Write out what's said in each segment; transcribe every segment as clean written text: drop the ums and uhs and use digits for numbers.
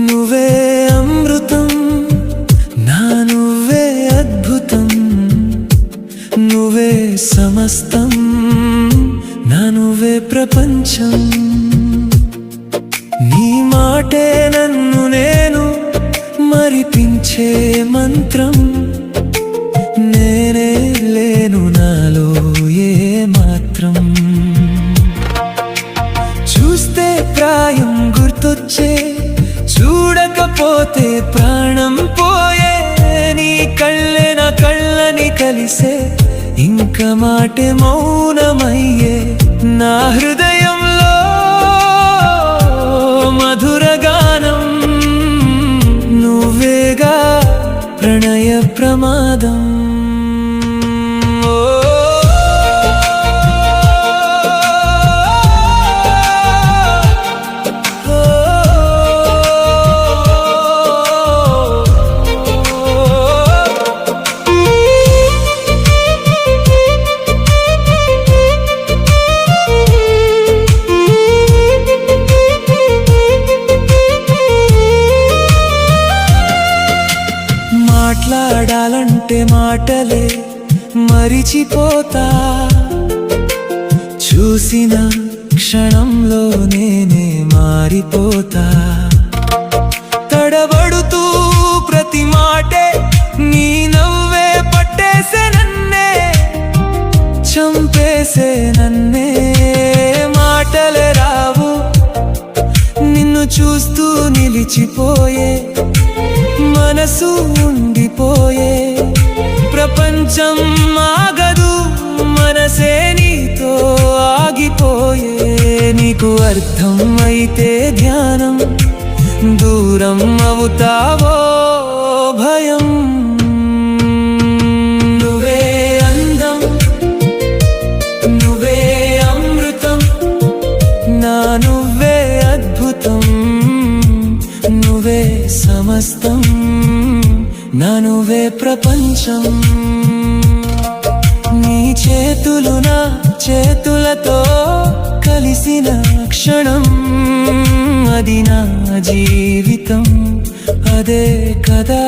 నువ్వే అమృతం నా నువ్వే అద్భుతం నువ్వే సమస్తం నా నువ్వే ప్రపంచం నీ మాటే నన్ను నేను మరిపించే మంత్రం నేనే లేను నాలో ఏ మాత్రం చూస్తే ప్రాయం గుర్తొచ్చే చూడకపోతే ప్రాణం పోయే నీ కళ్ళే నా కళ్ళని కలిసే ఇంక మాటే మౌనమయ్యే నా హృదయంలో మధుర గానం నువ్వేగా ప్రణయ ప్రమాదం మాట్లాడాలంటే మాటలే మరిచిపోతా చూసిన క్షణంలో నేనే మారిపోతా తడబడుతూ ప్రతి మాటే నీ నవ్వే పట్టేసే నన్నే చంపేసే నన్నే మాటలే రావు నిన్ను చూస్తూ నిలిచిపోయే మనసు ఉండిపోయే ప్రపంచం ఆగదు మనసే నీతో ఆగిపోయే నీకు అర్థం అయితే ధ్యానం దూరం అవుతావో భయం నువ్వే అందం నువ్వే అమృతం నా నువ్వే అద్భుతం నువ్వే సమస్తం నా నువ్వే ప్రపంచం నీ చేతులు నా చేతులతో కలిసిన క్షణం అది నా జీవితం అదే కదా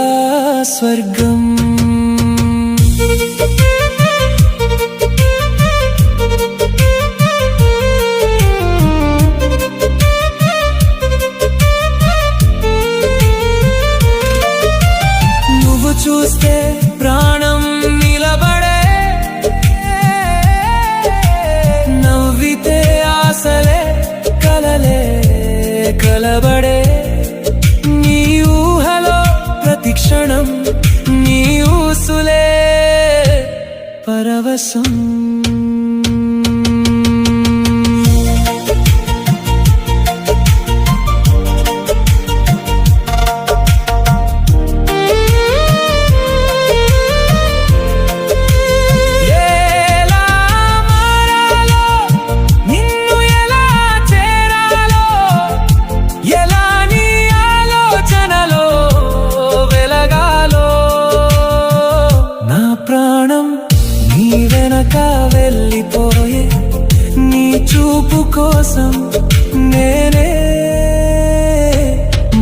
స్వర్గం చూస్తే ప్రాణం నిలబడే నవ్వితే ఆశలే కలలే కలబడే నీ ఊహలో ప్రతి క్షణం నీ ఊసులే పరవశం వెళ్ళిపోయే నీ చూపు కోసం నేనే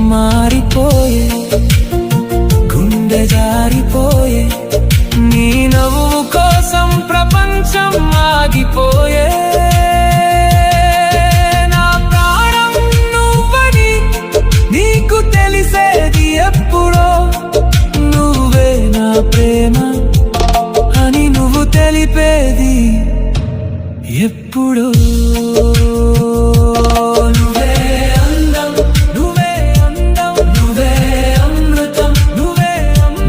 మారిపోయే గుండె జారిపోయే నీ నవ్వు కోసం ప్రపంచం ఆగిపోయే నా ప్రాణం నువ్వని నీకు తెలిసేది ఎప్పుడో నువ్వే నా ప్రేమ అని నువ్వు తెలిపేది ఎప్పుడో నువ్వే అందం నువ్వే అందం నువ్వే అమృతం నువ్వే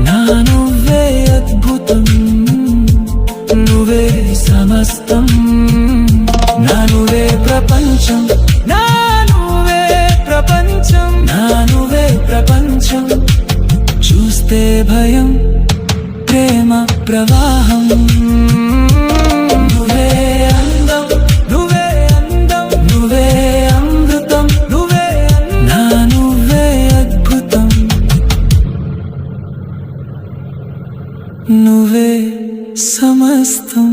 నా నువ్వే అద్భుతం నువ్వే సమస్తం నా నువ్వే ప్రపంచం నా నువ్వే ప్రపంచం నా భయం ప్రేమ ప్రవాహం నువ్వే అందం నువ్వే అందం నువ్వే అమృతం నువ్వే నా నువ్వే అద్భుతం నువ్వే సమస్తం